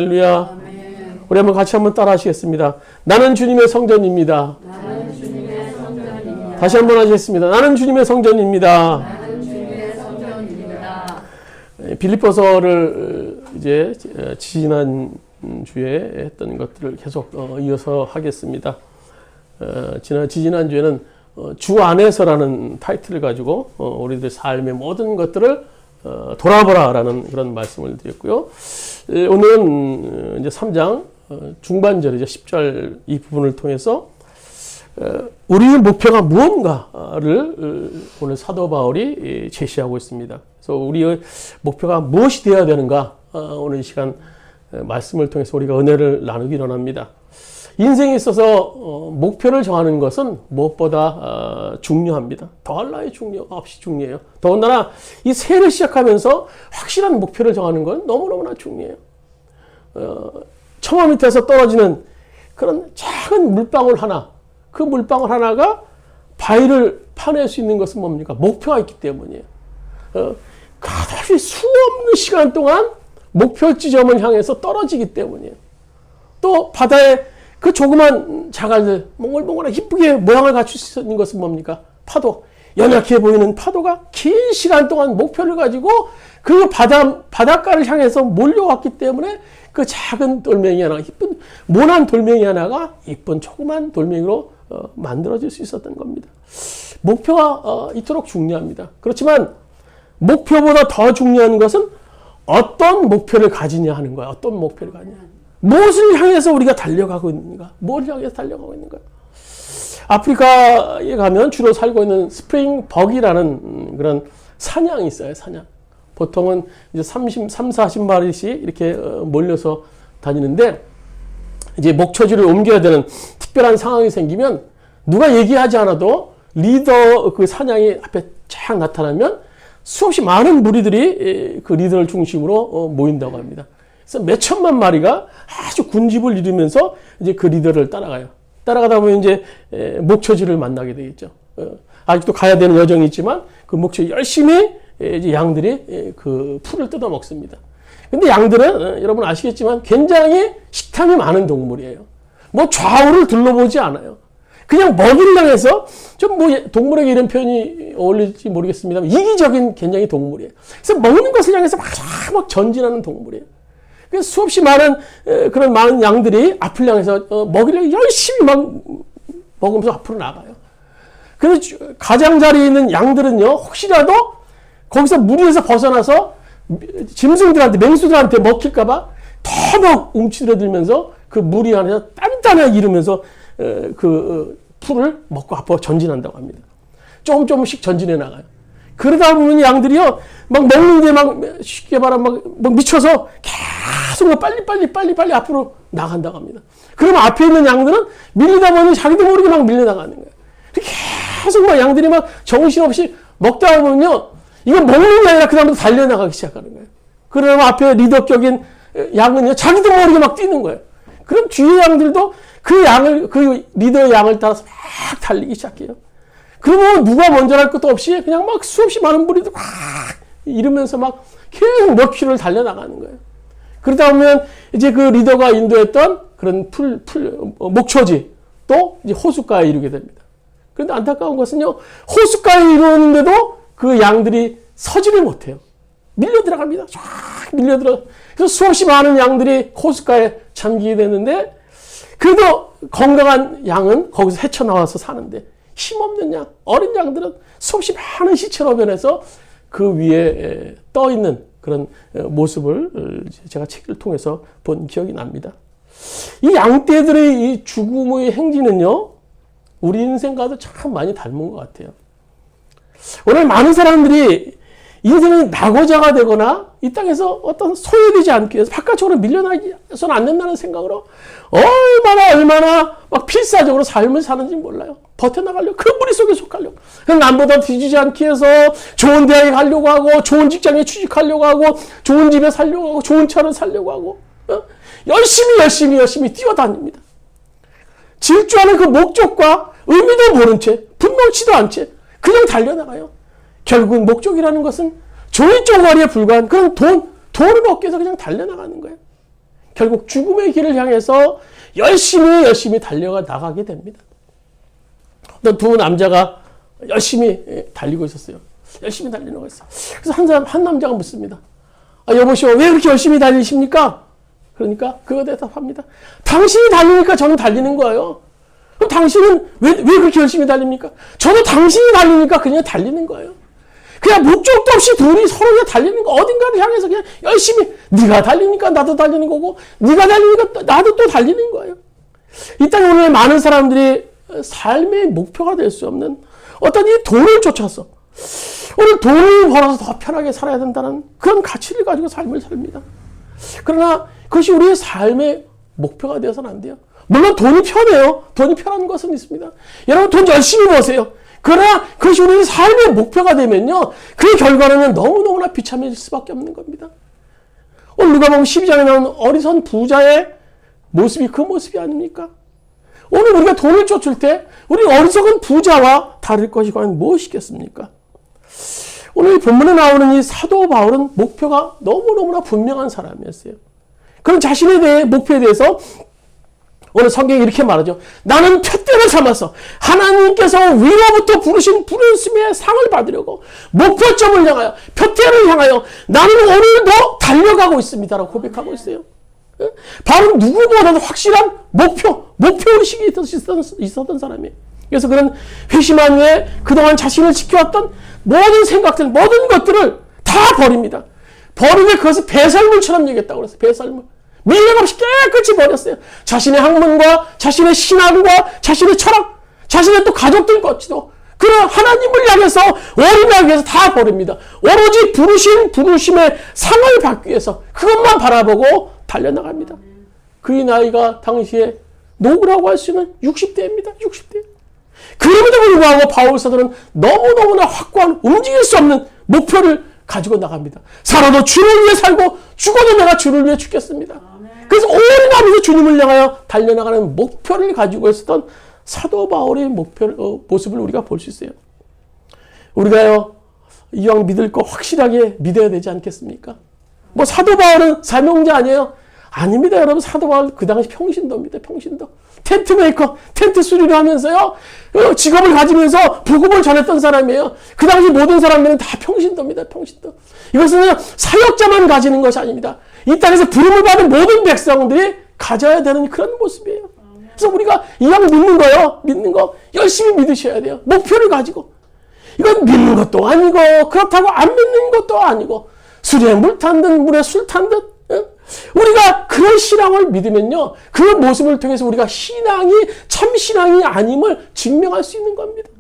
할렐루야. 아멘. 우리 한번 같이 한번 따라 하시겠습니다. 나는 주님의 성전입니다. 나는 주님의 성전입니다. 다시 한번 하시겠습니다. 나는 주님의 성전입니다. 나는 주님의 성전입니다. 빌립보서를 이제 지난 주에 했던 것들을 계속 이어서 하겠습니다. 지난 주에는 주 안에서라는 타이틀을 가지고 우리들 삶의 모든 것들을 돌아보라라는 그런 말씀을 드렸고요. 오늘은 이제 3장 중반절이죠. 10절 이 부분을 통해서 우리의 목표가 무언가를 오늘 사도 바울이 제시하고 있습니다. 그래서 우리의 목표가 무엇이 되어야 되는가 오늘 이 시간 말씀을 통해서 우리가 은혜를 나누기 원합니다. 인생에 있어서 목표를 정하는 것은 무엇보다 중요합니다. 더할 나위 없이 중요해요. 더군다나 이 새해를 시작하면서 확실한 목표를 정하는 건 너무너무나 중요해요. 처마 밑에서 떨어지는 그런 작은 물방울 하나, 그 물방울 하나가 바위를 파낼 수 있는 것은 뭡니까? 목표가 있기 때문이에요. 가다시 수없는 시간 동안 목표 지점을 향해서 떨어지기 때문이에요. 또 바다에 그 조그만 자갈들, 몽글몽글하게 이쁘게 모양을 갖출 수 있는 것은 뭡니까? 파도. 연약해 보이는 파도가 긴 시간 동안 목표를 가지고 그 바닷가를 향해서 몰려왔기 때문에 그 작은 돌멩이 하나, 이쁜, 모난 돌멩이 하나가 이쁜 조그만 돌멩이로 만들어질 수 있었던 겁니다. 목표가 이토록 중요합니다. 그렇지만 목표보다 더 중요한 것은 어떤 목표를 가지냐 하는 거야. 어떤 목표를 가지냐. 무엇을 향해서 우리가 달려가고 있는가? 뭘 향해서 달려가고 있는가? 아프리카에 가면 주로 살고 있는 스프링 벅이라는 그런 사냥이 있어요. 사냥. 보통은 이제 40마리씩 이렇게 몰려서 다니는데 이제 목초지를 옮겨야 되는 특별한 상황이 생기면 누가 얘기하지 않아도 리더 그 사냥이 앞에 쫙 나타나면 수없이 많은 무리들이 그 리더를 중심으로 모인다고 합니다. 그래서 몇 천만 마리가 아주 군집을 이루면서 이제 그 리더를 따라가요. 따라가다 보면 이제 목초지를 만나게 되겠죠. 아직도 가야 되는 여정이 있지만 그 목초지 열심히 이제 양들이 그 풀을 뜯어 먹습니다. 근데 양들은 여러분 아시겠지만 굉장히 식탐이 많은 동물이에요. 뭐 좌우를 둘러보지 않아요. 그냥 먹이를 향해서 좀 뭐 동물에게 이런 표현이 어울릴지 모르겠습니다만 이기적인 굉장히 동물이에요. 그래서 먹는 것을 향해서 막 전진하는 동물이에요. 그래서 수없이 많은 그런 많은 양들이 앞을 향해서 먹이를 열심히 막 먹으면서 앞으로 나가요. 그래서 가장자리에 있는 양들은요, 혹시라도 거기서 무리에서 벗어나서 짐승들한테, 맹수들한테 먹힐까봐 더 막 움츠러들면서 그 무리 안에서 단단하게 이루면서 그 풀을 먹고 앞으로 전진한다고 합니다. 조금씩 전진해 나가요. 그러다 보면 양들이요, 막 먹는 게 막 쉽게 말하면 막 미쳐서 계속 빨리 앞으로 나간다고 합니다. 그러면 앞에 있는 양들은 밀리다 보니 자기도 모르게 막 밀려나가는 거예요. 계속 막 양들이 막 정신없이 먹다 보면요, 이거 먹는 게 아니라 그 다음부터 달려나가기 시작하는 거예요. 그러면 앞에 리더격인 양은요, 자기도 모르게 막 뛰는 거예요. 그럼 뒤에 양들도 그 리더 양을 따라서 막 달리기 시작해요. 그러면 누가 먼저 할 것도 없이 그냥 막 수없이 많은 무리들 막 이러면서 막 계속 몇 킬로를 달려나가는 거예요. 그러다 보면 이제 그 리더가 인도했던 그런 목초지 또 이제 호숫가에 이르게 됩니다. 그런데 안타까운 것은요, 호숫가에 이르는데도 그 양들이 서지를 못해요. 밀려 들어갑니다. 쫙 밀려 들어. 그래서 수없이 많은 양들이 호숫가에 잠기게 되는데 그래도 건강한 양은 거기서 헤쳐나와서 사는데 힘없는 양, 어린 양들은 수없이 많은 시체로 변해서 그 위에 떠 있는 그런 모습을 제가 책을 통해서 본 기억이 납니다. 이 양떼들의 이 죽음의 행진은요, 우리 인생과도 참 많이 닮은 것 같아요. 오늘 많은 사람들이 인생이 낙오자가 되거나 이 땅에서 어떤 소외되지 않기 위해서 바깥쪽으로 밀려나서는 안 된다는 생각으로 얼마나 막 필사적으로 삶을 사는지 몰라요. 버텨나가려고, 그 무리 속에 속하려고. 남보다 뒤지지 않기 위해서 좋은 대학에 가려고 하고, 좋은 직장에 취직하려고 하고, 좋은 집에 살려고 하고, 좋은 차를 살려고 하고, 열심히 뛰어다닙니다. 질주하는 그 목적과 의미도 모른 채, 분명치도 않은 채 그냥 달려나가요. 결국 목적이라는 것은 종이 쪼가리에 불과한 그런 돈을 얻기 위해서 그냥 달려나가는 거예요. 결국 죽음의 길을 향해서 열심히 달려가 나가게 됩니다. 어떤 두 남자가 열심히 달리고 있었어요. 열심히 달리는 거였어요. 그래서 한 남자가 묻습니다. 여보시오, 왜 그렇게 열심히 달리십니까? 그러니까 그거 대답합니다. 당신이 달리니까 저는 달리는 거예요. 그럼 당신은 왜 그렇게 열심히 달립니까? 저도 당신이 달리니까 그냥 달리는 거예요. 그냥 목적도 없이 둘이 서로 그냥 달리는 거, 어딘가를 향해서 그냥 열심히, 네가 달리니까 나도 달리는 거고, 네가 달리니까 나도 또 달리는 거예요. 이 땅에 오늘 많은 사람들이 삶의 목표가 될 수 없는 어떤 이 돈을 쫓아서 오늘 돈을 벌어서 더 편하게 살아야 된다는 그런 가치를 가지고 삶을 삽니다. 그러나 그것이 우리의 삶의 목표가 되어서는 안 돼요. 물론 돈이 편해요. 돈이 편한 것은 있습니다. 여러분 돈 열심히 버세요. 그러나 그것이 우리의 삶의 목표가 되면요, 그 결과는 너무너무나 비참해질 수밖에 없는 겁니다. 오늘 누가복음 12장에 나오는 어리석은 부자의 모습이 그 모습이 아닙니까? 오늘 우리가 돈을 쫓을 때 우리 어리석은 부자와 다를 것이 과연 무엇이겠습니까? 오늘 본문에 나오는 이 사도 바울은 목표가 너무너무나 분명한 사람이었어요. 그런 자신에 대해 목표에 대해서 오늘 성경이 이렇게 말하죠. 나는 푯대를 삼아서 하나님께서 위로부터 부르신 부르심의 상을 받으려고 목표점을 향하여 푯대를 향하여 나는 오늘도 달려가고 있습니다라고 고백하고 있어요. 바로 누구보다도 확실한 목표의식이 있었던 사람이에요. 그래서 그는 회심한 후에 그동안 자신을 지켜왔던 모든 생각들, 모든 것들을 다 버립니다. 버리고 그것을 배설물처럼 여겼다고 그랬어요. 배설물. 미련 없이 깨끗이 버렸어요. 자신의 학문과 자신의 신앙과 자신의 철학, 자신의 또 가족들 것도 그런 하나님을 향해서 올인하기 위해서 다 버립니다. 오로지 부르심의 상을 받기 위해서 그것만 바라보고 달려나갑니다. 그의 나이가 당시에 노구라고 할 수 있는 60대입니다. 60대. 그럼에도 불구하고 바울 사도는 너무너무나 확고한 움직일 수 없는 목표를 가지고 나갑니다. 살아도 주를 위해 살고 죽어도 내가 주를 위해 죽겠습니다. 그래서 올인하면서 주님을 향하여 달려나가는 목표를 가지고 있었던 사도 바울의 모습을 우리가 볼 수 있어요. 우리가요, 이왕 믿을 거 확실하게 믿어야 되지 않겠습니까? 뭐 사도 바울은 사명자 아니에요? 아닙니다, 여러분. 사도 바울 그 당시 평신도입니다. 평신도. 텐트 메이커, 텐트 수리를 하면서요, 직업을 가지면서 복음을 전했던 사람이에요. 그 당시 모든 사람들은 다 평신도입니다. 평신도. 이것은 사역자만 가지는 것이 아닙니다. 이 땅에서 부름을 받은 모든 백성들이 가져야 되는 그런 모습이에요. 그래서 우리가 이왕 믿는 거요, 믿는 거 열심히 믿으셔야 돼요. 목표를 가지고. 이건 믿는 것도 아니고 그렇다고 안 믿는 것도 아니고 술에 물 탄 듯 물에 술 탄 듯. 우리가 그런 신앙을 믿으면요, 그 모습을 통해서 우리가 참 신앙이 아님을 증명할 수 있는 겁니다.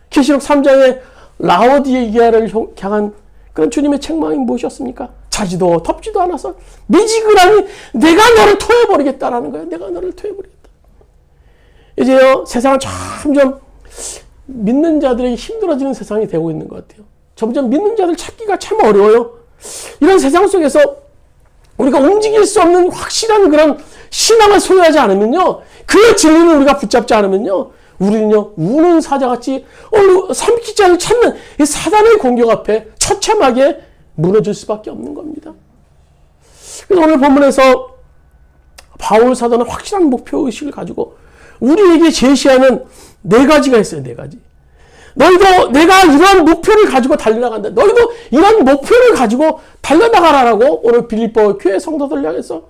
계시록 3장에 라오디게아를 향한 그런 주님의 책망이 무엇이었습니까? 자지도 덥지도 않아서 미지근하니 내가 너를 토해버리겠다라는 거예요. 내가 너를 토해버리겠다. 이제요, 세상은 점점 믿는 자들에게 힘들어지는 세상이 되고 있는 것 같아요. 점점 믿는 자들 찾기가 참 어려워요. 이런 세상 속에서 우리가 움직일 수 없는 확실한 그런 신앙을 소유하지 않으면요, 그 진리를 우리가 붙잡지 않으면요, 우리는요, 우는 사자같이 삼키지 않을 찾는 이 사단의 공격 앞에 처참하게 무너질 수밖에 없는 겁니다. 그래서 오늘 본문에서 바울 사도는 확실한 목표의식을 가지고 우리에게 제시하는 4가지가 있어요. 4가지. 너희도 내가 이러한 목표를 가지고 달려나간다. 너희도 이런 목표를 가지고 달려나가라라고 오늘 빌립보 교회 성도들 향해서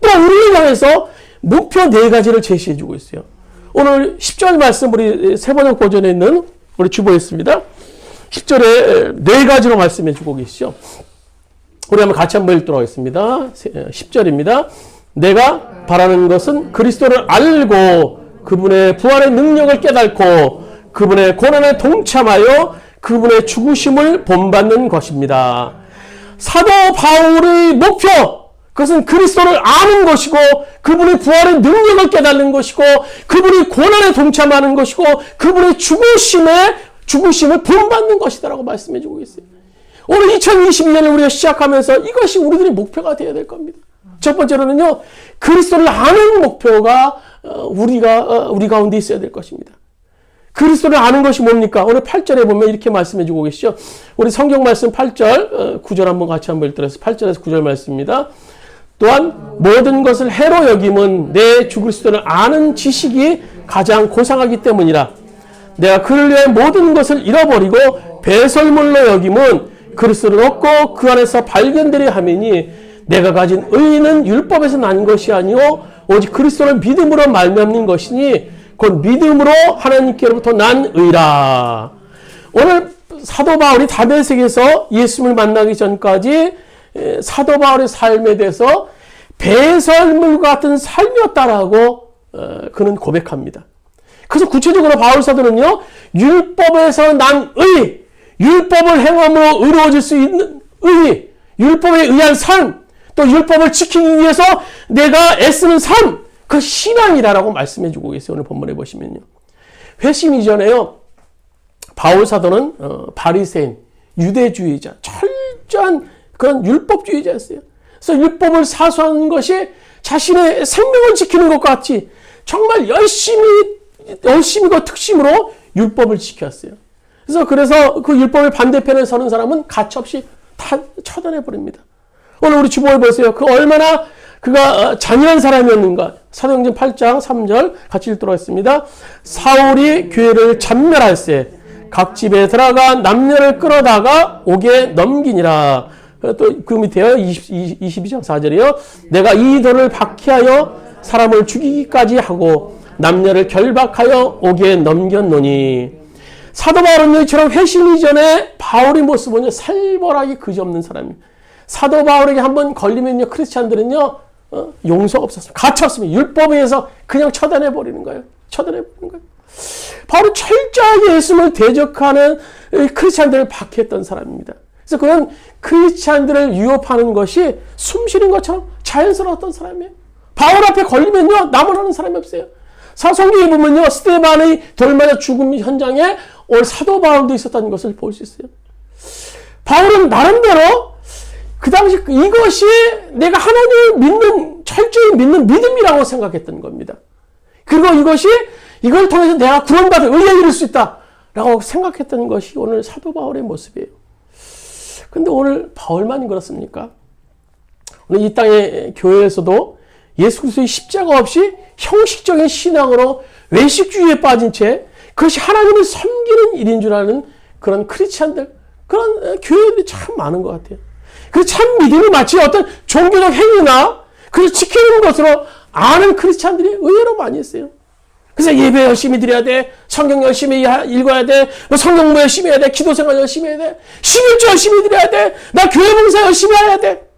또 우리를 향해서 목표 4가지를 제시해주고 있어요. 오늘 10절 말씀 우리 세번역 버전에 있는 우리 주보에 있습니다. 10절에 4가지로 말씀해주고 계시죠. 우리 한번 같이 한번 읽도록 하겠습니다. 10절입니다. 내가 바라는 것은 그리스도를 알고 그분의 부활의 능력을 깨닫고 그분의 고난에 동참하여 그분의 죽으심을 본받는 것입니다. 사도 바울의 목표, 그것은 그리스도를 아는 것이고 그분의 부활의 능력을 깨닫는 것이고 그분의 고난에 동참하는 것이고 그분의 죽으심을 본받는 것이다라고 말씀해주고 있어요. 오늘 2022년을 우리가 시작하면서 이것이 우리들의 목표가 되어야 될 겁니다. 첫 번째로는요, 그리스도를 아는 목표가 우리 가운데 있어야 될 것입니다. 그리스도를 아는 것이 뭡니까? 오늘 8절에 보면 이렇게 말씀해주고 계시죠. 우리 성경 말씀 8절, 9절 한번 같이 한번 읽도록 해서 8절에서 9절 말씀입니다. 또한 모든 것을 해로 여김은 내 주 그리스도를 아는 지식이 가장 고상하기 때문이라. 내가 그를 위해 모든 것을 잃어버리고 배설물로 여김은 그리스도를 얻고 그 안에서 발견되려 함이니 내가 가진 의는 율법에서 난 것이 아니요 오직 그리스도를 믿음으로 말미암는 것이니 곧 믿음으로 하나님께로부터 난 의라. 오늘 사도 바울이 다메섹에서 예수님을 만나기 전까지 사도 바울의 삶에 대해서 배설물과 같은 삶이었다라고 그는 고백합니다. 그래서 구체적으로 바울 사도는요, 율법에서 난 의, 율법을 행함으로 의로워질 수 있는 의, 율법에 의한 삶, 또 율법을 지키기 위해서 내가 애쓰는 삶, 그 신앙이라고 말씀해 주고 계세요. 오늘 본문에 보시면요. 회심 이전에요, 바울 사도는 바리새인, 유대주의자, 철저한 그런 율법주의자였어요. 그래서 율법을 사수하는 것이 자신의 생명을 지키는 것 같이 정말 열심히고 특심으로 율법을 지켰어요. 그래서 그 율법의 반대편에 서는 사람은 가차없이 다 처단해 버립니다. 오늘 우리 주보에 보세요. 그 얼마나 그가 잔인한 사람이었는가. 사도행전 8장 3절 같이 읽도록 하겠습니다. 사울이 교회를 잔멸할세 각 집에 들어가 남녀를 끌어다가 옥에 넘기니라. 또 그 밑에요. 22장 4절이요. 내가 이 돌을 박해하여 사람을 죽이기까지 하고 남녀를 결박하여 옥에 넘겼노니. 사도 바울은 이처럼 회심 이전에 바울의 모습은 살벌하게 그지없는 사람입니다. 사도 바울에게 한번 걸리면요, 크리스찬들은요, 용서가 없었어요. 가차없습니다. 율법에 의해서 그냥 처단해버리는 거예요. 처단해버리는 거예요. 바울은 철저하게 예수님을 대적하는 크리스찬들을 박해했던 사람입니다. 그래서 그는 크리스찬들을 유혹하는 것이 숨쉬는 것처럼 자연스러웠던 사람이에요. 바울 앞에 걸리면요, 나무라는 사람이 없어요. 성경에 보면요, 스데반의 돌 맞아 죽음 현장에 오늘 사도 바울도 있었다는 것을 볼 수 있어요. 바울은 나름대로 그 당시 이것이 내가 하나님을 믿는, 철저히 믿는 믿음이라고 생각했던 겁니다. 그리고 이걸 통해서 내가 구원받은 의에 이를 수 있다라고 생각했던 것이 오늘 사도 바울의 모습이에요. 근데 오늘 바울만 그렇습니까? 오늘 이 땅의 교회에서도 예수 그리스도의 십자가 없이 형식적인 신앙으로 외식주의에 빠진 채 그것이 하나님을 섬기는 일인 줄 아는 그런 크리스찬들, 그런 교회들이 참 많은 것 같아요. 그 참 믿음이 마치 어떤 종교적 행위나 그걸 지키는 것으로 아는 크리스찬들이 의외로 많이 있어요. 그래서 예배 열심히 드려야 돼, 성경 열심히 읽어야 돼, 성경 공부 열심히 해야 돼, 기도 생활 열심히 해야 돼, 11조 열심히 드려야 돼, 나 교회 봉사 열심히 해야 돼.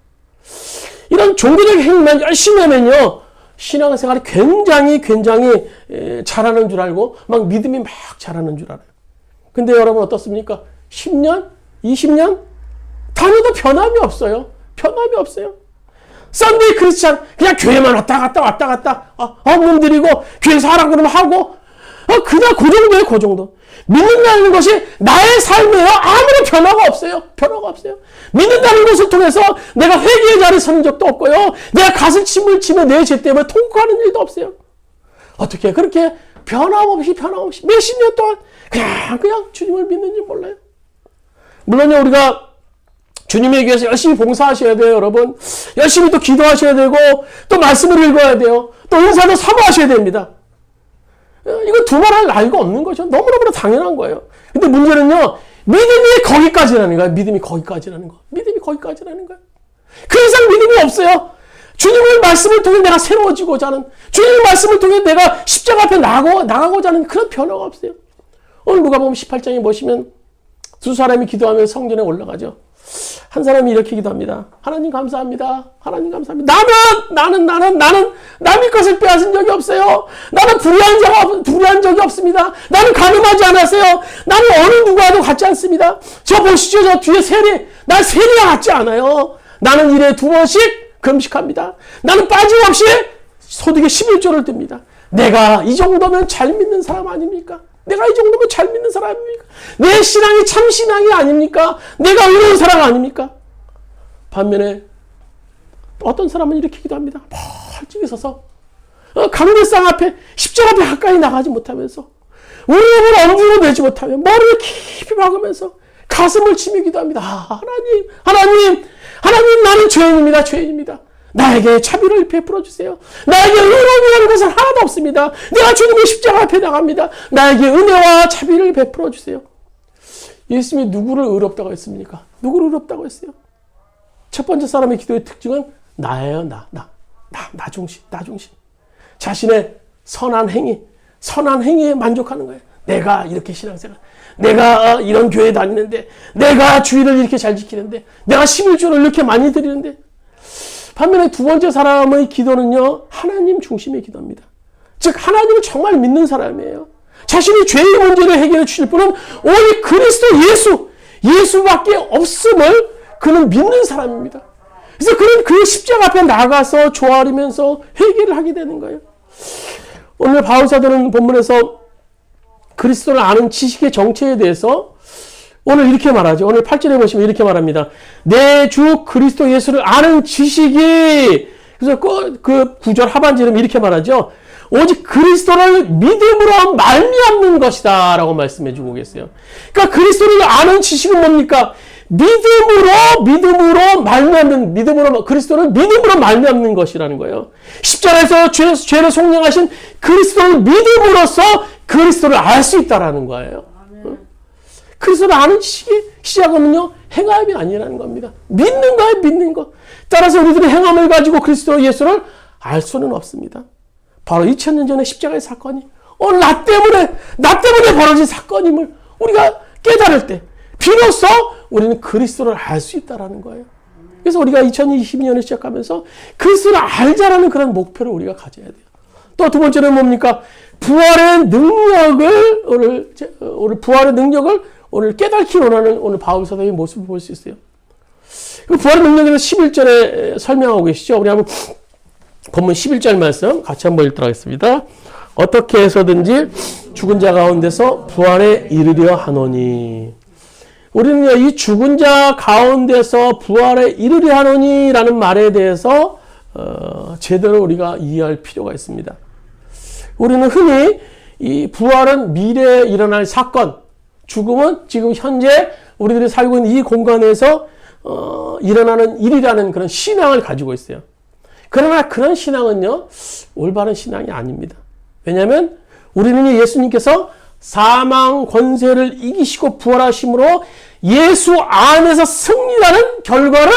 이런 종교적 행위만 열심히 하면요, 신앙생활이 굉장히 잘하는 줄 알고 막 믿음이 막 잘하는 줄 알아요. 근데 여러분 어떻습니까? 10년? 20년? 다녀도 변함이 없어요. 변함이 없어요. 썬데이 크리스찬 그냥 교회만 왔다 갔다 헌금 드리고 교회에서 하라고 그러면 하고 그냥 그 정도예요. 그 정도. 믿는다는 것이 나의 삶에요 아무런 변화가 없어요. 변화가 없어요. 믿는다는 것을 통해서 내가 회개의 자리에 서는 적도 없고요. 내가 가슴침을 치며 내 죄 때문에 통곡하는 일도 없어요. 어떻게 그렇게 변함없이 몇십 년 동안 그냥 주님을 믿는지 몰라요. 물론요, 우리가 주님의 교회에서 열심히 봉사하셔야 돼요, 여러분. 열심히 또 기도하셔야 되고, 또 말씀을 읽어야 돼요. 또 은사도 사모하셔야 됩니다. 이거 두말할 나위가 없는 거죠. 너무너무 당연한 거예요. 근데 문제는요, 믿음이 거기까지라는 거예요. 믿음이 거기까지라는 거. 믿음이 거기까지라는 거예요. 그 이상 믿음이 없어요. 주님의 말씀을 통해 내가 새로워지고자 하는, 주님의 말씀을 통해 내가 십자가 앞에 나가고자 하는 그런 변화가 없어요. 오늘 누가복음 18장에 보시면 두 사람이 기도하면 성전에 올라가죠. 한 사람이 이렇게 기도합니다. 하나님 감사합니다. 하나님 감사합니다. 나는 남의 것을 빼앗은 적이 없어요. 나는 불의한 적이 없습니다. 나는 가늠하지 않았어요. 나는 어느 누구와도 같지 않습니다. 저 보시죠. 저 뒤에 세리. 난 세리와 같지 않아요. 나는 일에 2번씩 금식합니다. 나는 빠짐없이 소득의 11조를 듭니다. 내가 이 정도면 잘 믿는 사람 아닙니까? 내가 이 정도면 잘 믿는 사람입니까? 내 신앙이 참 신앙이 아닙니까? 내가 의로운 사람 아닙니까? 반면에 어떤 사람은 이렇게 기도합니다. 멀찍이 서서 강대상 앞에 십자가 앞에 가까이 나가지 못하면서 우리를 엄두를 내지 못하며 머리를 깊이 박으면서 가슴을 치며 기도합니다. 하나님 나는 죄인입니다. 나에게 자비를 베풀어 주세요. 나에게 의로움이라는 것은 하나도 없습니다. 내가 주님의 십자가 앞에 나갑니다. 나에게 은혜와 자비를 베풀어 주세요. 예수님이 누구를 의롭다고 했습니까? 누구를 의롭다고 했어요? 첫 번째 사람의 기도의 특징은 나예요. 나 중심. 자신의 선한 행위에 만족하는 거예요. 내가 이렇게 신앙생활, 내가 이런 교회 다니는데, 내가 주일을 이렇게 잘 지키는데, 내가 11조를 이렇게 많이 드리는데. 반면에 두 번째 사람의 기도는요, 하나님 중심의 기도입니다. 즉 하나님을 정말 믿는 사람이에요. 자신이 죄의 문제를 해결해 주실 분은 오직 그리스도 예수밖에 없음을 그는 믿는 사람입니다. 그래서 그는 그 십자가 앞에 나가서 조아리면서 회개를 하게 되는 거예요. 오늘 바울사도는 본문에서 그리스도를 아는 지식의 정체에 대해서 오늘 이렇게 말하죠. 오늘 8절에 보시면 이렇게 말합니다. 내 주 그리스도 예수를 아는 지식이, 그래서 그 구절 하반절은 이렇게 말하죠. 오직 그리스도를 믿음으로 말미암는 것이다 라고 말씀해 주고 계세요. 그러니까 그리스도를 아는 지식은 뭡니까? 그리스도를 믿음으로 말미암는 것이라는 거예요. 십자가에서 죄를 속량하신 그리스도를 믿음으로써 그리스도를 알 수 있다라는 거예요. 그리스도를 아는 지식의 시작은요, 행함이 아니라는 겁니다. 믿는 거예요, 믿는 거. 따라서 우리들의 행함을 가지고 그리스도 예수를 알 수는 없습니다. 바로 2000년 전의 십자가의 사건이 오늘 나 때문에 벌어진 사건임을 우리가 깨달을 때 비로소 우리는 그리스도를 알 수 있다는 거예요. 그래서 우리가 2022년을 시작하면서 그리스도를 알자라는 그런 목표를 우리가 가져야 돼요. 또 두 번째는 뭡니까? 부활의 능력을 오늘 깨닫기 원하는 오늘 바울사도의 모습을 볼 수 있어요. 그 부활의 능력에서 11절에 설명하고 계시죠. 우리 한번 본문 11절 말씀 같이 한번 읽도록 하겠습니다. 어떻게 해서든지 죽은 자 가운데서 부활에 이르려 하노니. 우리는요, 이 죽은 자 가운데서 부활에 이르려 하노니라는 말에 대해서 제대로 우리가 이해할 필요가 있습니다. 우리는 흔히 이 부활은 미래에 일어날 사건, 죽음은 지금 현재 우리들이 살고 있는 이 공간에서 일어나는 일이라는 그런 신앙을 가지고 있어요. 그러나 그런 신앙은요, 올바른 신앙이 아닙니다. 왜냐하면 우리는 예수님께서 사망 권세를 이기시고 부활하심으로 예수 안에서 승리라는 결과를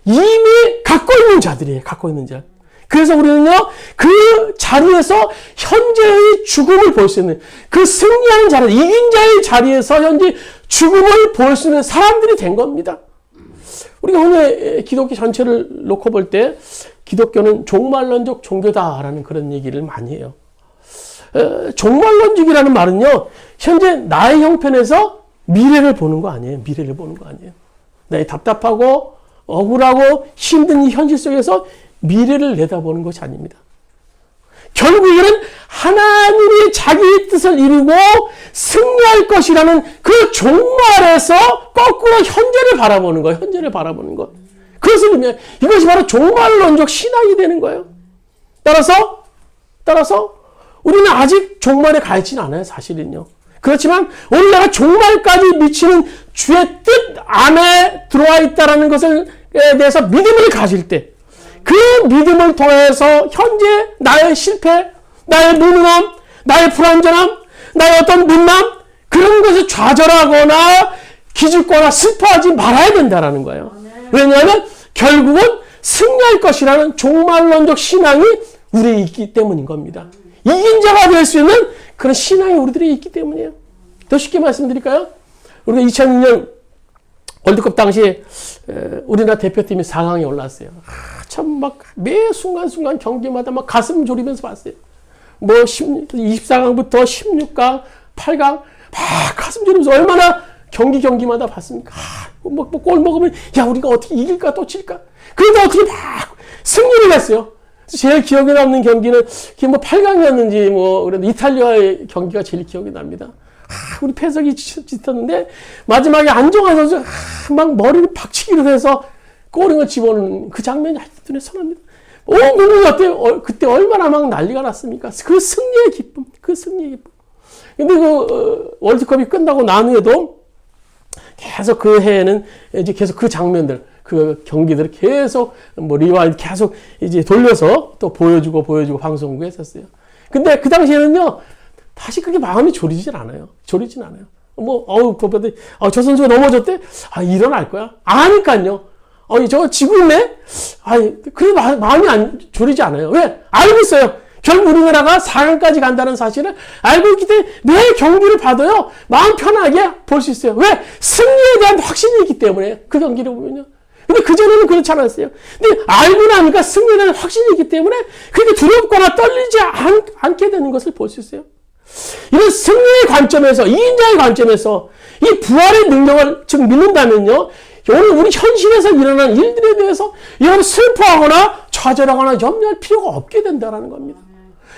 이미 갖고 있는 자들이에요. 갖고 있는 자. 그래서 우리는요, 그 자리에서 현재의 죽음을 볼 수 있는, 그 승리하는 자리, 이긴 자의 자리에서 현재 죽음을 볼 수 있는 사람들이 된 겁니다. 우리가 흔히 기독교 전체를 놓고 볼 때 기독교는 종말론적 종교다라는 그런 얘기를 많이 해요. 종말론적이라는 말은요, 현재 나의 형편에서 미래를 보는 거 아니에요. 미래를 보는 거 아니에요. 나의 답답하고 억울하고 힘든 이 현실 속에서 미래를 내다보는 것이 아닙니다. 결국에는 하나님이 자기의 뜻을 이루고 승리할 것이라는 그 종말에서 거꾸로 현재를 바라보는 거예요. 현재를 바라보는 것. 그것을 의미해요. 이것이 바로 종말론적 신앙이 되는 거예요. 따라서 우리는 아직 종말에 가 있지는 않아요. 사실은요. 그렇지만 오늘 내가 종말까지 미치는 주의 뜻 안에 들어와 있다는 것에 대해서 믿음을 가질 때, 그 믿음을 통해서 현재 나의 실패, 나의 무능함, 나의 불완전함, 나의 어떤 문남, 그런 것에 좌절하거나 기죽거나 슬퍼하지 말아야 된다는 거예요. 왜냐하면 결국은 승리할 것이라는 종말론적 신앙이 우리에 있기 때문인 겁니다. 이긴 자가 될 수 있는 그런 신앙이 우리들이 있기 때문이에요. 더 쉽게 말씀드릴까요? 우리가 2006년 월드컵 당시에 우리나라 대표팀이 4강에 올랐어요. 참 막 매 순간순간 경기마다 막 가슴 졸이면서 봤어요. 뭐 24강부터 16강, 8강 막 가슴 졸이면서 얼마나 경기마다 봤습니까? 뭐 골 먹으면 야 우리가 어떻게 이길까 또 질까? 그런데 어떻게 막 승리를 했어요. 제일 기억에 남는 경기는 뭐 8강이었는지 뭐 그래도 이탈리아의 경기가 제일 기억이 납니다. 우리 패석이 짙었는데 마지막에 안정환 선수 막 머리를 박치기로 해서 골을 집어넣는 그 장면이 아직도 눈에 선합니다. 온 국민이 그때 얼마나 막 난리가 났습니까? 그 승리의 기쁨, 그 승리의 기쁨. 근데 그 월드컵이 끝나고 난 후에도 계속 그 해에는 이제 계속 그 장면들, 그 경기들을 계속 뭐 리와이드 계속 이제 돌려서 또 보여주고 방송국에 했었어요. 근데 그 당시에는요, 다시 그렇게 마음이 졸이진 않아요. 저 선수가 넘어졌대? 일어날 거야. 아니까요. 저거 지고 있네? 그래, 마음이 졸이지 않아요. 왜? 알고 있어요. 결국 우리나라가 4강까지 간다는 사실을 알고 있기 때문에 매 경기를 봐도요, 마음 편하게 볼 수 있어요. 왜? 승리에 대한 확신이 있기 때문에, 그 경기를 보면요. 근데 그전에는 그렇지 않았어요. 근데 알고 나니까 승리에 대한 확신이 있기 때문에 그렇게 두렵거나 떨리지 않게 되는 것을 볼 수 있어요. 이런 승리의 관점에서, 이인자의 관점에서 이 부활의 능력을 지금 믿는다면요, 오늘 우리 현실에서 일어난 일들에 대해서 여러분 슬퍼하거나 좌절하거나 염려할 필요가 없게 된다는 겁니다.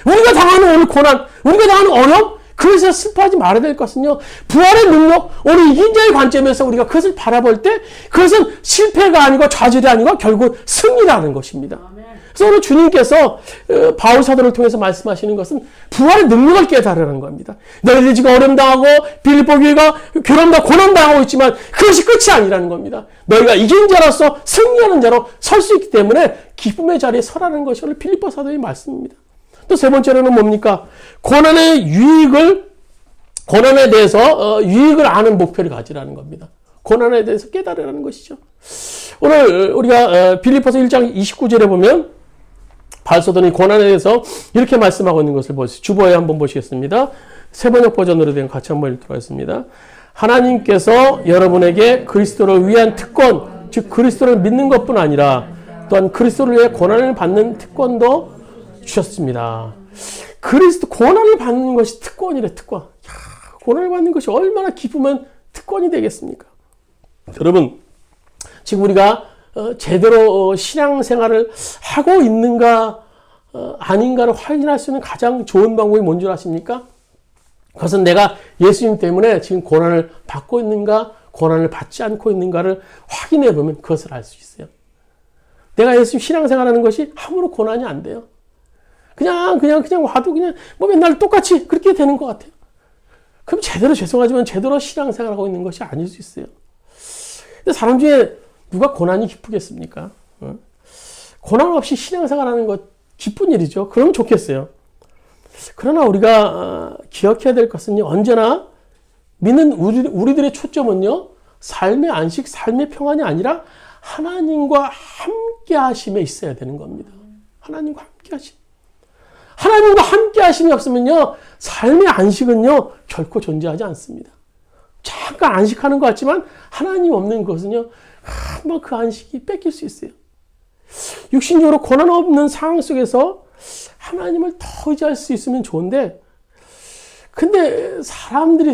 우리가 당하는 오늘 고난, 우리가 당하는 어려움, 그것에서 슬퍼하지 말아야 될 것은요, 부활의 능력, 오늘 이인자의 관점에서 우리가 그것을 바라볼 때 그것은 실패가 아니고 좌절이 아니고 결국 승리라는 것입니다. 그래서 오늘 주님께서 바울 사도를 통해서 말씀하시는 것은 부활의 능력을 깨달으라는 겁니다. 너희들이 지금 어려움당하고 빌립보 교회가 괴롭다 고난당하고 있지만 그것이 끝이 아니라는 겁니다. 너희가 이긴 자로서 승리하는 자로 설 수 있기 때문에 기쁨의 자리에 서라는 것이 오늘 빌립보 사도의 말씀입니다. 또 세 번째로는 뭡니까? 고난에 대해서 유익을 아는 목표를 가지라는 겁니다. 고난에 대해서 깨달으라는 것이죠. 오늘 우리가 빌립보서 1장 29절에 보면 바울사도는 고난에 대해서 이렇게 말씀하고 있는 것을 보시죠. 주보에 한번 보시겠습니다. 새번역 버전으로 된 같이 한번 읽도록 하겠습니다. 하나님께서 여러분에게 그리스도를 위한 특권, 즉 그리스도를 믿는 것뿐 아니라 또한 그리스도를 위해 고난을 받는 특권도 주셨습니다. 고난을 받는 것이 특권이래, 특권. 고난을 받는 것이 얼마나 기쁘면 특권이 되겠습니까? 여러분, 지금 우리가 제대로 신앙생활을 하고 있는가 아닌가를 확인할 수 있는 가장 좋은 방법이 뭔 줄 아십니까? 그것은 내가 예수님 때문에 지금 고난을 받고 있는가 고난을 받지 않고 있는가를 확인해 보면 그것을 알 수 있어요. 내가 예수님 신앙생활하는 것이 아무런 고난이 안 돼요. 그냥 와도 그냥 뭐 맨날 똑같이 그렇게 되는 것 같아요. 그럼 죄송하지만 제대로 신앙생활하고 있는 것이 아닐 수 있어요. 근데 사람 중에 누가 고난이 기쁘겠습니까? 고난 없이 신앙생활하는 것 기쁜 일이죠. 그러면 좋겠어요. 그러나 우리가 기억해야 될 것은 언제나 믿는 우리들의 초점은요, 삶의 안식, 삶의 평안이 아니라 하나님과 함께 하심에 있어야 되는 겁니다. 하나님과 함께 하심. 하나님과 함께 하심이 없으면요, 삶의 안식은요, 결코 존재하지 않습니다. 잠깐 안식하는 것 같지만 하나님 없는 것은요, 한번 그 안식이 뺏길 수 있어요. 육신적으로 고난 없는 상황 속에서 하나님을 더 의지할 수 있으면 좋은데, 근데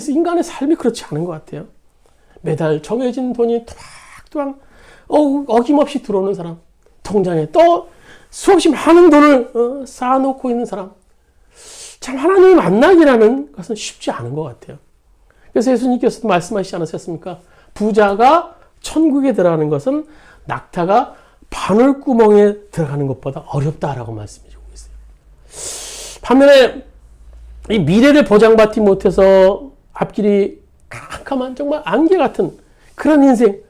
인간의 삶이 그렇지 않은 것 같아요. 매달 정해진 돈이 또박또박 어김없이 들어오는 사람, 통장에 또 수없이 많은 돈을 쌓아놓고 있는 사람, 참 하나님을 만나기라는 것은 쉽지 않은 것 같아요. 그래서 예수님께서도 말씀하시지 않으셨습니까? 부자가 천국에 들어가는 것은 낙타가 바늘구멍에 들어가는 것보다 어렵다라고 말씀해주고 있어요. 반면에 이 미래를 보장받지 못해서 앞길이 캄캄한 정말 안개 같은 그런 인생,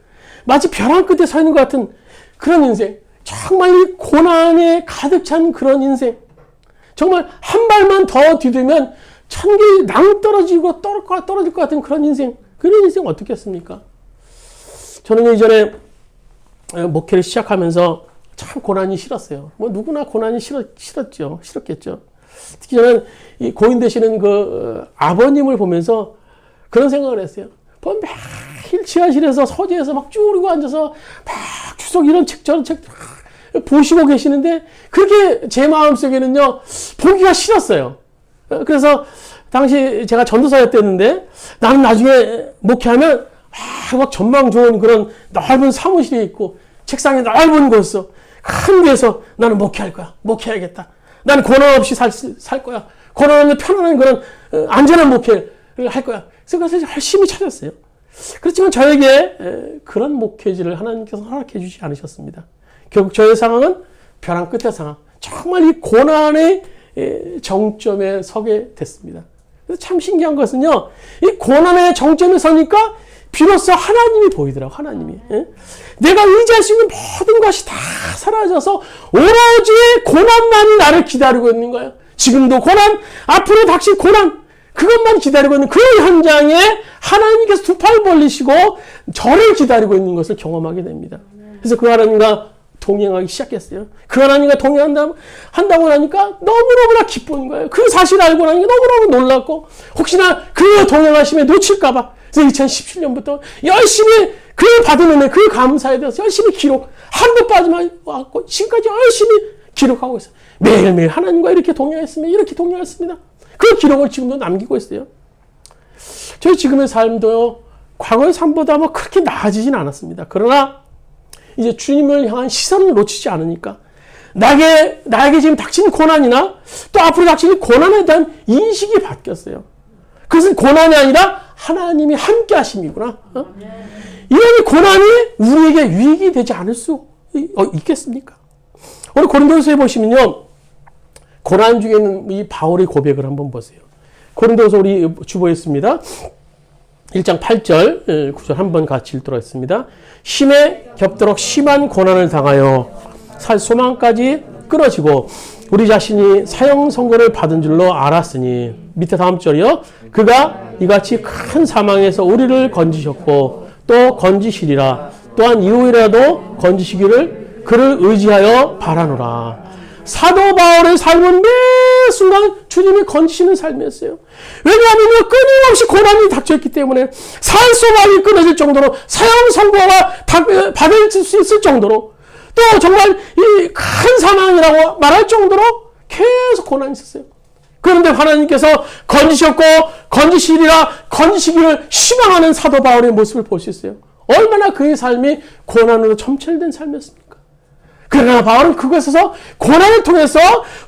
마치 벼랑 끝에 서 있는 것 같은 그런 인생, 정말 이 고난에 가득 찬 그런 인생, 정말 한 발만 더 디디면 천국이 낭떠러지고 떨어질 것 같은 그런 인생, 그런 인생 어떻겠습니까? 저는 이전에 목회를 시작하면서 참 고난이 싫었어요. 뭐 누구나 고난이 싫었겠죠. 특히 저는 이 고인 되시는 그 아버님을 보면서 그런 생각을 했어요. 매일 지하실에서 서재에서 막 쭈그리고 앉아서 막 주석 이런 책 저런 책 보시고 계시는데 그렇게 제 마음속에는요 보기가 싫었어요. 그래서 당시 제가 전도사였댔는데 나는 나중에 목회하면 막 전망 좋은 그런 넓은 사무실에 있고 책상에 넓은 곳에서 큰 데서 나는 목회할 거야. 목회해야겠다. 나는 고난 없이 살 거야. 고난 없는 편안한 그런 안전한 목회를 할 거야. 그래서 그것을 열심히 찾았어요. 그렇지만 저에게 그런 목회지를 하나님께서 허락해 주지 않으셨습니다. 결국 저의 상황은 벼랑 끝의 상황. 정말 이 고난의 정점에 서게 됐습니다. 그래서 참 신기한 것은요. 이 고난의 정점에 서니까 비로소 하나님이 보이더라고. 하나님이. 예? 내가 의지할 수 있는 모든 것이 다 사라져서 오로지 고난만이 나를 기다리고 있는 거예요. 지금도 고난, 앞으로 닥칠 고난, 그것만 기다리고 있는 그 현장에 하나님께서 두 팔 벌리시고 저를 기다리고 있는 것을 경험하게 됩니다. 그래서 그 하나님과 동행하기 시작했어요. 그 하나님과 동행한다고 나니까 너무너무나 기쁜 거예요. 그 사실을 알고 나니까 너무너무 놀랐고, 혹시나 그 동행하심에 놓칠까봐. 그래서 2017년부터 열심히 그 받은 은혜, 그 감사에 대해서 열심히 기록, 한도 빠짐않고 지금까지 열심히 기록하고 있어요. 매일매일 하나님과 이렇게 동행했습니다. 이렇게 동행했습니다. 그 기록을 지금도 남기고 있어요. 저희 지금의 삶도요, 과거의 삶보다 뭐 그렇게 나아지진 않았습니다. 그러나 이제 주님을 향한 시선을 놓치지 않으니까 나에게 지금 닥친 고난이나 또 앞으로 닥칠 고난에 대한 인식이 바뀌었어요. 그것은 고난이 아니라 하나님이 함께 하심이구나. 이런 고난이 우리에게 유익이 되지 않을 수 있겠습니까? 오늘 고린도서에 보시면요, 고난 중에 있는 이 바울의 고백을 한번 보세요. 고린도서 우리 주보했습니다. 1장 8절, 9절 한번 같이 읽도록 하겠습니다. 심에 겹도록 심한 고난을 당하여 살 소망까지 끊어지고 우리 자신이 사형 선고를 받은 줄로 알았으니, 밑에 다음 절이요. 그가 이같이 큰 사망에서 우리를 건지셨고 또 건지시리라. 또한 이후에라도 건지시기를 그를 의지하여 바라노라. 사도 바울의 삶은 매 순간 주님이 건지시는 삶이었어요. 왜냐하면 끊임없이 고난이 닥쳐있기 때문에 살 소망이 끊어질 정도로, 사형 선고가 받을 수 있을 정도로, 또 정말 이 큰 사망이라고 말할 정도로 계속 고난이 있었어요. 그런데 하나님께서 건지셨고 건지시리라, 건지시기를 희망하는 사도 바울의 모습을 볼 수 있어요. 얼마나 그의 삶이 고난으로 점철된 삶이었습니까? 그러나 바울은 그것에서 고난을 통해서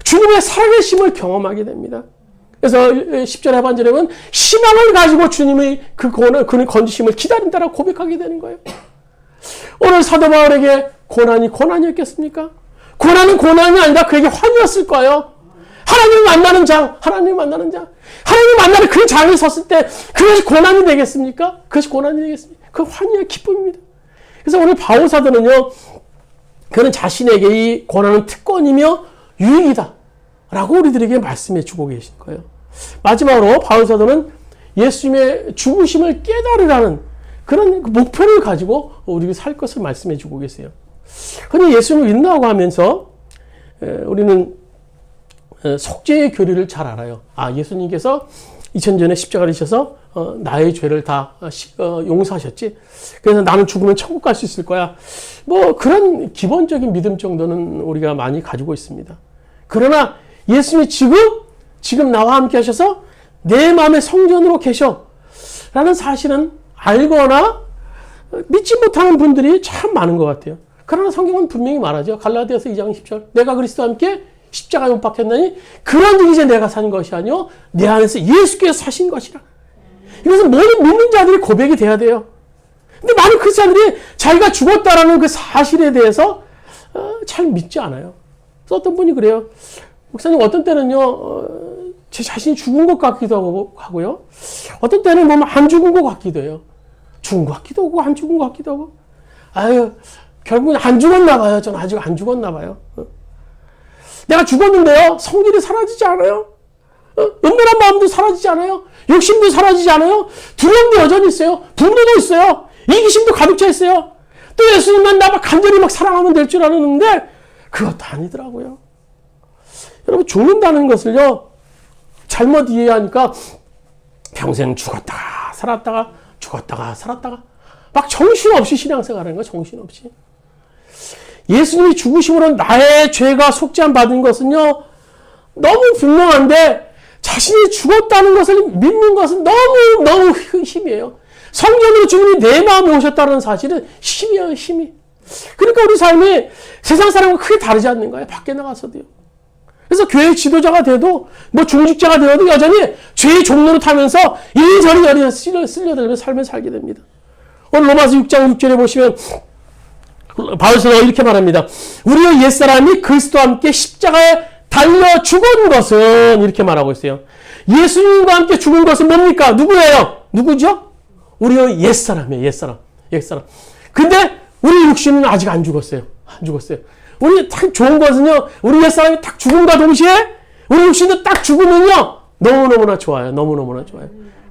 주님의 살아계심을 경험하게 됩니다. 그래서 10절 하반절에 보면 희망을 가지고 주님의 그는 건지심을 기다린다라고 고백하게 되는 거예요. 오늘 사도 바울에게 고난이 고난이었겠습니까? 고난은 고난이 아니라 그에게 환희였을 거예요. 하나님을 만나는 장, 하나님을 만나는 그 장에 섰을 때 그것이 고난이 되겠습니까? 그것이 고난이 되겠습니까? 그 환희의 기쁨입니다. 그래서 오늘 바울 사도는요, 그는 자신에게 이 고난은 특권이며 유익이다 라고 우리들에게 말씀해 주고 계신 거예요. 마지막으로 바울 사도는 예수님의 죽으심을 깨달으라는 그런 목표를 가지고 우리가 살 것을 말씀해 주고 계세요. 흔히 예수님을 믿는다고 하면서 우리는 속죄의 교리를 잘 알아요. 예수님께서 2000전에 십자가를 지셔서 나의 죄를 다 용서하셨지. 그래서 나는 죽으면 천국 갈 수 있을 거야. 뭐 그런 기본적인 믿음 정도는 우리가 많이 가지고 있습니다. 그러나 예수님이 지금 나와 함께 하셔서 내 마음의 성전으로 계셔 라는 사실은 알거나 믿지 못하는 분들이 참 많은 것 같아요. 그러나 성경은 분명히 말하죠. 갈라디아서 2장 10절, 내가 그리스도와 함께 십자가에 못 박혔나니 그런 이제 내가 산 것이 아니요 내 안에서 예수께서 사신 것이라. 이것은 모든 믿는 자들이 고백이 돼야 돼요. 근데 많은 크리스찬들이 자기가 죽었다라는 그 사실에 대해서 잘 믿지 않아요. 그래서 어떤 분이 그래요. 목사님, 어떤 때는요 제 자신이 죽은 것 같기도 하고요, 어떤 때는 보면 안 죽은 것 같기도 해요. 죽은 것 같기도 하고 안 죽은 것 같기도 하고. 결국은 안 죽었나 봐요. 저는 아직 안 죽었나 봐요. 내가 죽었는데요, 성질이 사라지지 않아요. 은밀한 마음도 사라지지 않아요. 욕심도 사라지지 않아요. 두려움도 여전히 있어요. 분노도 있어요. 이기심도 가득 차 있어요. 또 예수님만 나 간절히 사랑하면 될 줄 알았는데 그것도 아니더라고요. 여러분, 죽는다는 것을요 잘못 이해하니까 평생 죽었다가 살았다가 죽었다가 살았다가 막 정신없이 신앙생활하는 거예요. 정신없이. 예수님이 죽으심으로 나의 죄가 속죄함 받은 것은요 너무 분명한데, 자신이 죽었다는 것을 믿는 것은 너무 힘이에요. 성전으로 주님이 내 마음에 오셨다는 사실은 힘이에요. 힘이. 그러니까 우리 삶이 세상 사람과 크게 다르지 않는 거예요. 밖에 나가서도요. 그래서 교회 지도자가 돼도 뭐 중직자가 되어도 여전히 죄의 종로를 타면서 이리저리 쓸려들며 삶을 살게 됩니다. 오늘 로마서 6장 6절에 보시면 바울서가 이렇게 말합니다. 우리의 옛사람이 그리스도와 함께 십자가에 달려 죽은 것은, 이렇게 말하고 있어요. 예수님과 함께 죽은 것은 뭡니까? 누구예요? 누구죠? 우리의 옛사람이에요. 옛사람. 근데 우리 육신은 아직 안 죽었어요. 우리 딱 좋은 것은요, 우리 옛사람이 딱 죽음과 동시에 우리 육신도 딱 죽으면요, 너무너무나 좋아요.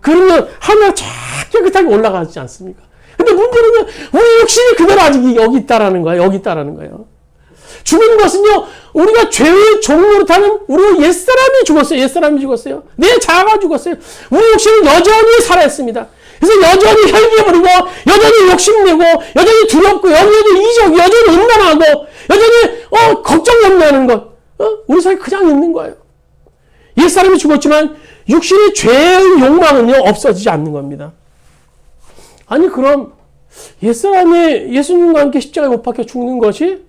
그러면 하늘 쫙 깨끗하게 올라가지 않습니까? 근데 문제는요, 우리 육신이 그대로 아직 여기 있다라는 거예요. 죽은 것은요, 우리가 죄의 종로로 타는 우리 옛사람이 죽었어요. 내 자아가 죽었어요. 우리 욕심은 여전히 살아있습니다. 그래서 여전히 혈기 부리고, 여전히 욕심내고, 여전히 두렵고, 여전히 이적, 여전히 음란하고, 여전히 걱정 염려하는 것. 우리 사이에 그냥 있는 거예요. 옛사람이 죽었지만 육신의 죄의 욕망은요, 없어지지 않는 겁니다. 아니 그럼 옛사람이 예수님과 함께 십자가에 못 박혀 죽는 것이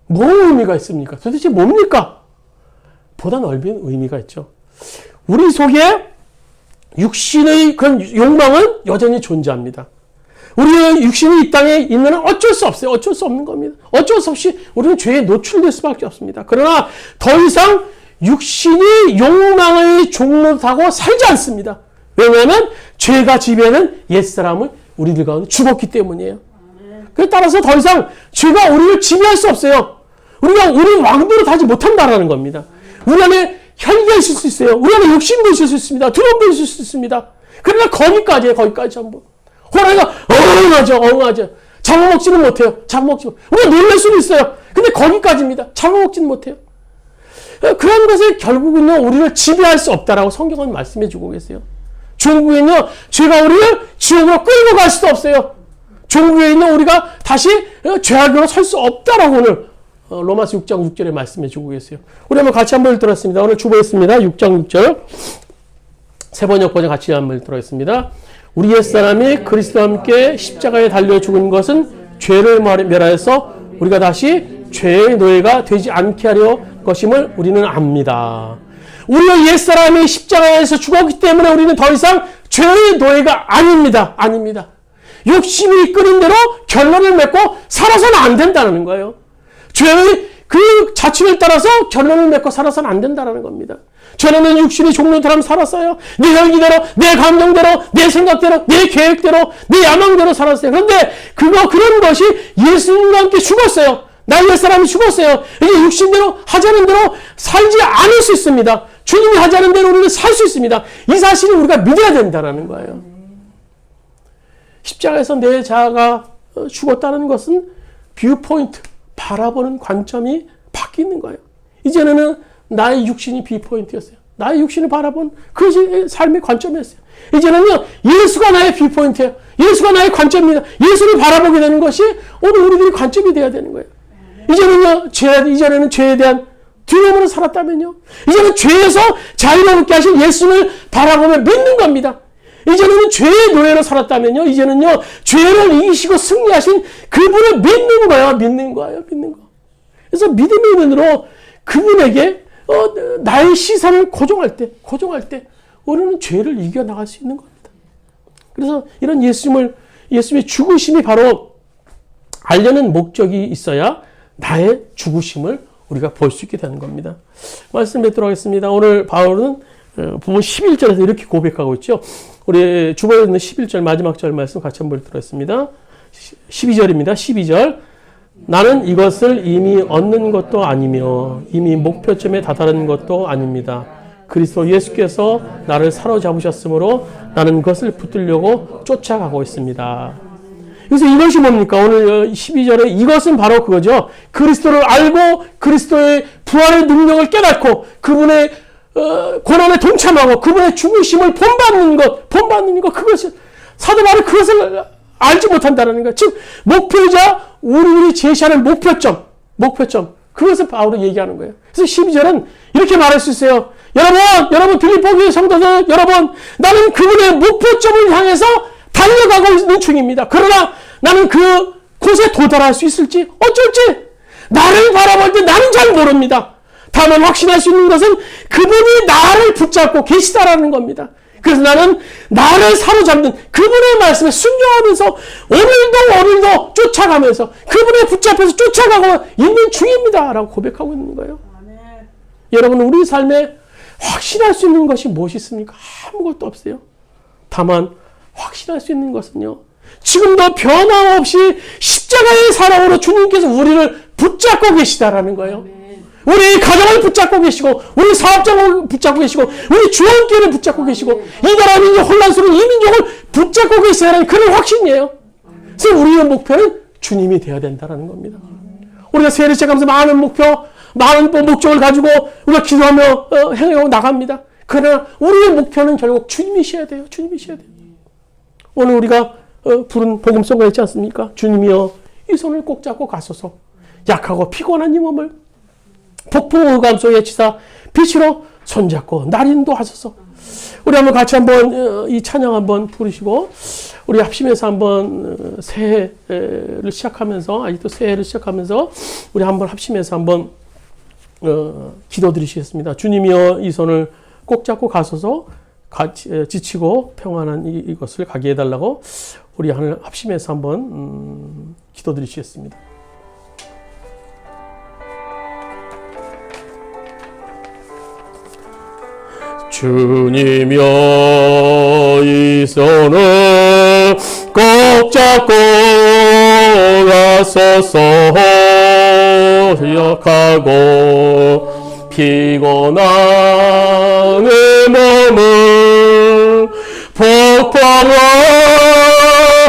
뭔 의미가 있습니까? 도대체 뭡니까? 보다 넓은 의미가 있죠. 우리 속에 육신의 그런 욕망은 여전히 존재합니다. 우리의 육신이 이 땅에 있는 한 어쩔 수 없어요. 어쩔 수 없는 겁니다. 어쩔 수 없이 우리는 죄에 노출될 수밖에 없습니다. 그러나 더 이상 육신이 욕망의 종로를 타고 살지 않습니다. 왜냐하면 죄가 지배하는 옛사람은 우리들 가운데 죽었기 때문이에요. 그에 따라서 더 이상 죄가 우리를 지배할 수 없어요. 우리가 우리 왕도로 타지 못한다라는 겁니다. 우리 안에 혈기가 있을 수 있어요. 우리 안에 욕심도 있을 수 있습니다. 두려움도 있을 수 있습니다. 그러나 거기까지 전부. 호랑이가 엉엉하죠. 잡아먹지는 못해요. 우리가 놀랄 수는 있어요. 근데 거기까지입니다. 잡아먹지는 못해요. 그런 것에 결국은요, 우리를 지배할 수 없다라고 성경은 말씀해 주고 계세요. 종국에는요, 죄가 우리를 지옥으로 끌고 갈 수도 없어요. 종국에 있는 우리가 다시 죄악으로 설 수 없다라고 오늘 로마서 6장 6절에 말씀해 주고 계세요. 우리 한번 같이 한번 들었습니다. 오늘 주보했습니다. 6장 6절. 세번역 버전 같이 한번 들어있습니다. 우리 옛사람이 그리스도와 함께 십자가에 달려 죽은 것은 죄를 멸하여서 우리가 다시 죄의 노예가 되지 않게 하려 것임을 우리는 압니다. 우리의 옛사람이 십자가에서 죽었기 때문에 우리는 더 이상 죄의 노예가 아닙니다. 욕심이 이끄는 대로 결론을 맺고 살아서는 안 된다는 거예요. 죄의 그 자취를 따라서 결론을 맺고 살아서는 안 된다는 겁니다. 전에는 육신이 종로처럼 살았어요. 내 혈기대로, 내 감정대로, 내 생각대로, 내 계획대로, 내 야망대로 살았어요. 그런데 그런 것이 예수님과 함께 죽었어요. 나의 옛사람이 죽었어요. 이제 육신대로 하자는 대로 살지 않을 수 있습니다. 주님이 하자는 대로 우리는 살 수 있습니다. 이 사실을 우리가 믿어야 된다는 거예요. 십자가에서 내 자아가 죽었다는 것은 뷰포인트, 바라보는 관점이 바뀌는 거예요. 이제는 나의 육신이 뷰포인트였어요. 나의 육신을 바라본 그것이 삶의 관점이었어요. 이제는요, 예수가 나의 뷰포인트예요. 예수가 나의 관점입니다. 예수를 바라보게 되는 것이 오늘 우리들의 관점이 되어야 되는 거예요. 이제는 죄에 대한 두려움으로 살았다면요, 이제는 죄에서 자유롭게 하신 예수를 바라보며 믿는 겁니다. 이제는 죄의 노예로 살았다면요, 이제는요, 죄를 이기시고 승리하신 그분을 믿는 거예요. 그래서 믿음의 눈으로 그분에게 나의 시선을 고정할 때 우리는 죄를 이겨나갈 수 있는 겁니다. 그래서 이런 예수님의 죽으심이 바로 알려는 목적이 있어야 나의 죽으심을 우리가 볼 수 있게 되는 겁니다. 말씀 뵙도록 하겠습니다. 오늘 바울은 부분 11절에서 이렇게 고백하고 있죠. 우리 주보에 있는 11절 마지막 절 말씀 같이 한번 들었습니다. 12절입니다. 12절. 나는 이것을 이미 얻는 것도 아니며 이미 목표점에 다다른 것도 아닙니다. 그리스도 예수께서 나를 사로잡으셨으므로 나는 그것을 붙들려고 쫓아가고 있습니다. 그래서 이것이 뭡니까? 오늘 12절에 이것은 바로 그거죠. 그리스도를 알고 그리스도의 부활의 능력을 깨닫고 그분의 고난에 동참하고 그분의 죽으심을 본받는 것, 그것이 사도 바울이 그것을 알지 못한다는 것. 즉 목표자 우리들이 제시하는 목표점 그것을 바울이 얘기하는 거예요. 그래서 12절은 이렇게 말할 수 있어요. 여러분 빌립보 교회 성도들 여러분, 나는 그분의 목표점을 향해서 달려가고 있는 중입니다. 그러나 나는 그 곳에 도달할 수 있을지 어쩔지 나를 바라볼 때 나는 잘 모릅니다. 다만 확신할 수 있는 것은 그분이 나를 붙잡고 계시다라는 겁니다. 그래서 나는 나를 사로잡는 그분의 말씀에 순종하면서 오늘도 쫓아가면서 그분의 붙잡혀서 쫓아가고 있는 중입니다 라고 고백하고 있는 거예요. 여러분, 우리 삶에 확신할 수 있는 것이 무엇이 있습니까? 아무것도 없어요. 다만 확신할 수 있는 것은요, 지금도 변함없이 십자가의 사랑으로 주님께서 우리를 붙잡고 계시다라는 거예요. 우리 가정을 붙잡고 계시고, 우리 사업장을 붙잡고 계시고, 우리 주원교회를 붙잡고 계시고, 이 나라 민족 혼란스러운 이 민족을 붙잡고 계시다는 그런 확신이에요. 그래서 우리의 목표는 주님이 되어야 된다는 겁니다. 우리가 세례 시작하면서 많은 목표, 많은 목적을 가지고 우리가 기도하며 행하고 나갑니다. 그러나 우리의 목표는 결국 주님이셔야 돼요. 주님이셔야 돼요. 오늘 우리가 부른 복음송가 있지 않습니까? 주님이여 이 손을 꼭 잡고 가소서. 약하고 피곤한 이 몸을 폭풍 흑암 속에 치사 빛으로 손잡고 날 인도하소서. 우리 한번 같이 한번 이 찬양 한번 부르시고 우리 합심해서 한번 새해를 시작하면서, 아직도 새해를 시작하면서 우리 한번 합심해서 한번 기도드리시겠습니다. 주님이여 이 손을 꼭 잡고 가소서. 지치고 평안한 이것을 가게 해달라고 우리 하늘 합심해서 한번 기도드리시겠습니다. 주님이여 이 손을 꼭 잡고 가소서. 약하고 피곤한 내 몸을 폭풍과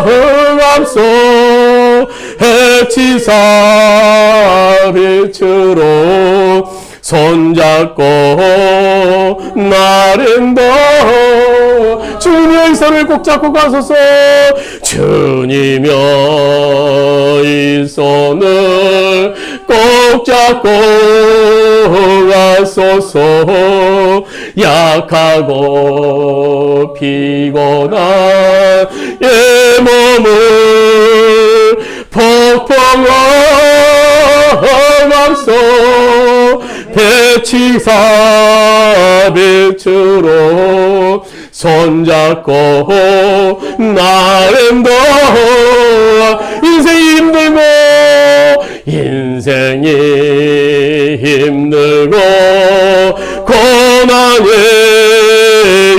흑암 속 해치사 빛으로 손잡고 나른도 주님의 손을 꼭 잡고 가소서. 주님여 이 손을 꼭 잡고 가소서. 약하고 피곤한 이 몸을 폭풍과 흑암 속 배치사 빛으로 손잡고 나름도 인생이 힘들고 고난에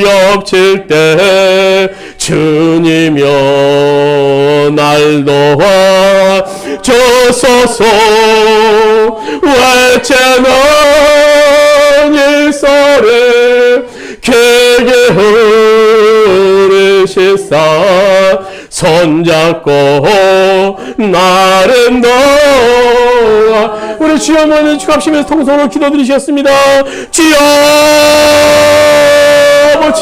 겹칠 때 주님여 날 도와 주소서. 외채는 일서를 길게 흐르시사 손잡고 나름 도와. 우리 주여 모든 축합심에서 통성으로 기도드리셨습니다. 주여 아버지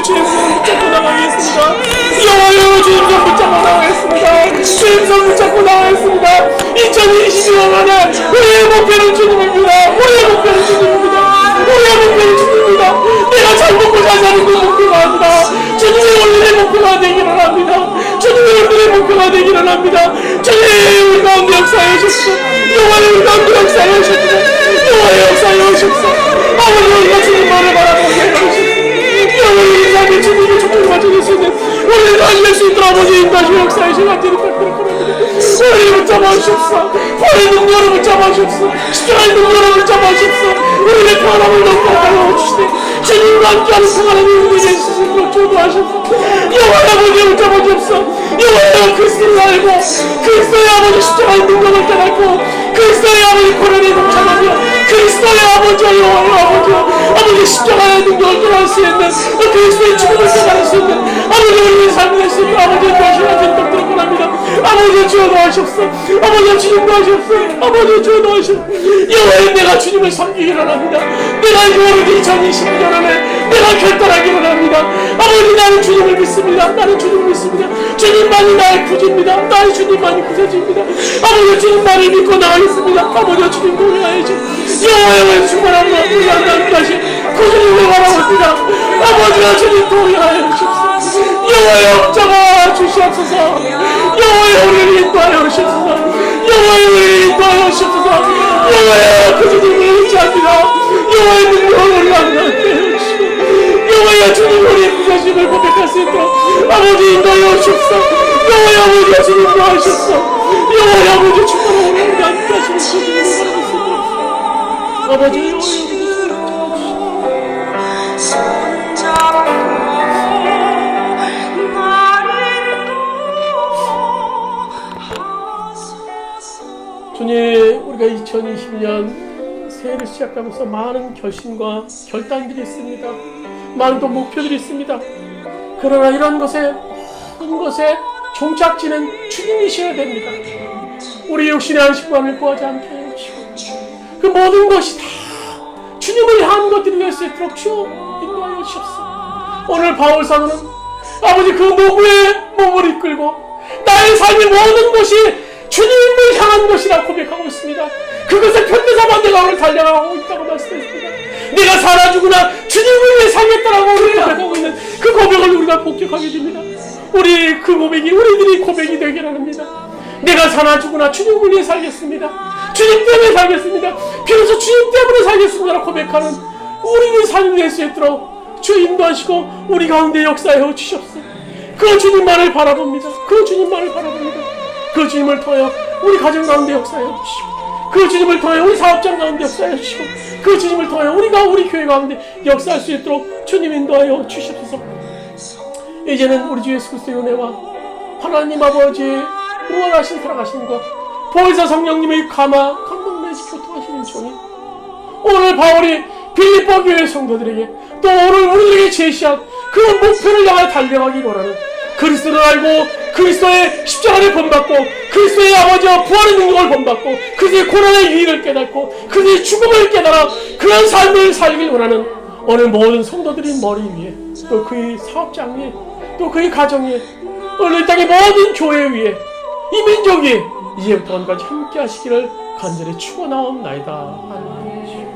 주님 손 붙잡고 나가겠습니다. 여호와여 주님 손 붙잡고 나가겠습니다. 주님 손 붙잡고 나가겠습니다. 2022년에 우리의 목표는 주님입니다. 우리의 목표는 주님입니다. 내가 잘 먹고 잘 사는 그 목표가 아니라 주님의 오늘의 목표가 되기를 합니다. 주님의 오늘의 목표가 되기를 합니다. 주님 우리 가운데 역사해 주십시오. 여호와의 우리 가운데 역사해 주십시오. 여호와의 역사해 주십시오. 아버지 우리가 주님만을 바라보게 해주십시오. 여호와의 인상에 주님의 축복을 가지고 있으니 우리를 가질 수 있도록 아버지 인도하시고 역사해 주시고 간절히 우리를 붙잡아주십시오. 벌의 능력을 붙잡아주십시오. 십자가의 능력을 붙잡아주십시오. 우리의 평안함을 높게 하여주시되 주님과 함께하는 평안함이 우리에게 있으시도록 주도하십시오. 여호와의 아버지를 붙잡아주십시오. 여호와의 그리스도를 알고 그리스도의 아버지 십자가의 능력을 깨닫고 그리스도의 아버지 고난에 동참하며 그리스도의 아버지와 여호와의 아버지 십자가의 능력을 깨달을 수 있는 그리스도의 죽음을 깨달을 수 있는 아버지 우리의 삶을 할수 있는 아버지의 도와주시는 인덕들을 권합니다. 아버지 주여 도와주십시오. 아버지 주님 도와주십시오. 아버지 주여 도와주십시오. 여호와의 내가 주님을 섬기기를 합니다. 내가 이번에 2022년에 내가 결단하기를 합니다. 아버지 나는 주님을 믿습니다. 나는 주님을 믿습니다. 주님만이 나의 구주입니다. 나의 주님만이 구세주입니다. 아버지 주님만을 믿고 나가겠습니다. 아버지 주님 동행하여 주십시오. 여호와의 충만함과 우리 하나님 다시 구주님을 바라봅니다. 아버지가 주님 동행하여 주십시오. 여호와의 업자가 주시옵소서. 여호와의 우리를 인도하여 주십소서. 여호와의 우리를 인도하여 주십소서. 여호와의 구주님을 의지합니다. 여호와의 능력을 올라가게 해주시고 여호와의 주님 우리의 구세주님을 고백할 수 있도록 아버지 인도하여 주십소서. 여호와의 아버지 주님 도와주십소서. 여호와의 아버지 축복을 우리에게 함께 하시는 구주님을 바라겠습니다. 아버지 여호와의 우리가 2020년 새해를 시작하면서 많은 결심과 결단들이 있습니다. 많은 또 목표들이 있습니다. 그러나 이런 것에 모든 것에 종착지는 주님이셔야 됩니다. 우리 육신의 안식만을 구하지 않게 해주시고 그 모든 것이 다 주님을 향한 것들이 될 수 있도록 주여 인도하여 주옵소서. 오늘 바울 사도는 아버지 그 노구의 몸을 이끌고 나의 삶의 모든 것이 주님을 향한 것이라 고백하고 있습니다. 그것을 편대삼아 내가 오늘 달려가고 있다고 말씀했습니다. 내가 살아 죽으나 주님을 위해 살겠다라고 우리 고백하고 있는 그 고백을 우리가 복격하게 됩니다. 우리 그 고백이 우리들이 고백이 되길 합니다. 내가 살아 죽으나 주님을 위해 살겠습니다. 주님 때문에 살겠습니다. 비로소 주님 때문에 살겠습니다라고 고백하는 우리의 삶이 될 수 있도록 주 인도하시고 우리 가운데 역사하여 주시옵소서. 그 주님만을 바라봅니다. 그 주님만을 바라봅니다. 그 주님을 통하여 우리 가정 가운데 역사하여 주시고 그 주님을 통하여 우리 사업장 가운데 역사하여 주시고 그 주님을 통하여 우리 교회 가운데 역사할 수 있도록 주님 인도하여 주시옵소서. 이제는 우리 주 예수 그리스도의 은혜와 하나님 아버지의 무한하신 사랑하심과 보혜사 성령님의 감동 내시 교통하시는 존이 오늘 바울이 빌립보 교회 성도들에게 또 오늘 우리들에게 제시한 그 목표를 향해 달려가기 원하는 그리스도를 알고 그리스도의 십자가를 본받고 그리스도의 아버지와 부활의 능력을 본받고 그리스도의 고난의 유익을 깨닫고 그리스도의 죽음을 깨달아 그런 삶을 살길 원하는 오늘 모든 성도들의 머리 위에 또 그의 사업장 위에 또 그의 가정 위에 오늘 이 땅의 모든 교회 위에 이 민족 위에 이제부터 언제까지 함께 하시기를 간절히 축원하옵나이다. 아멘.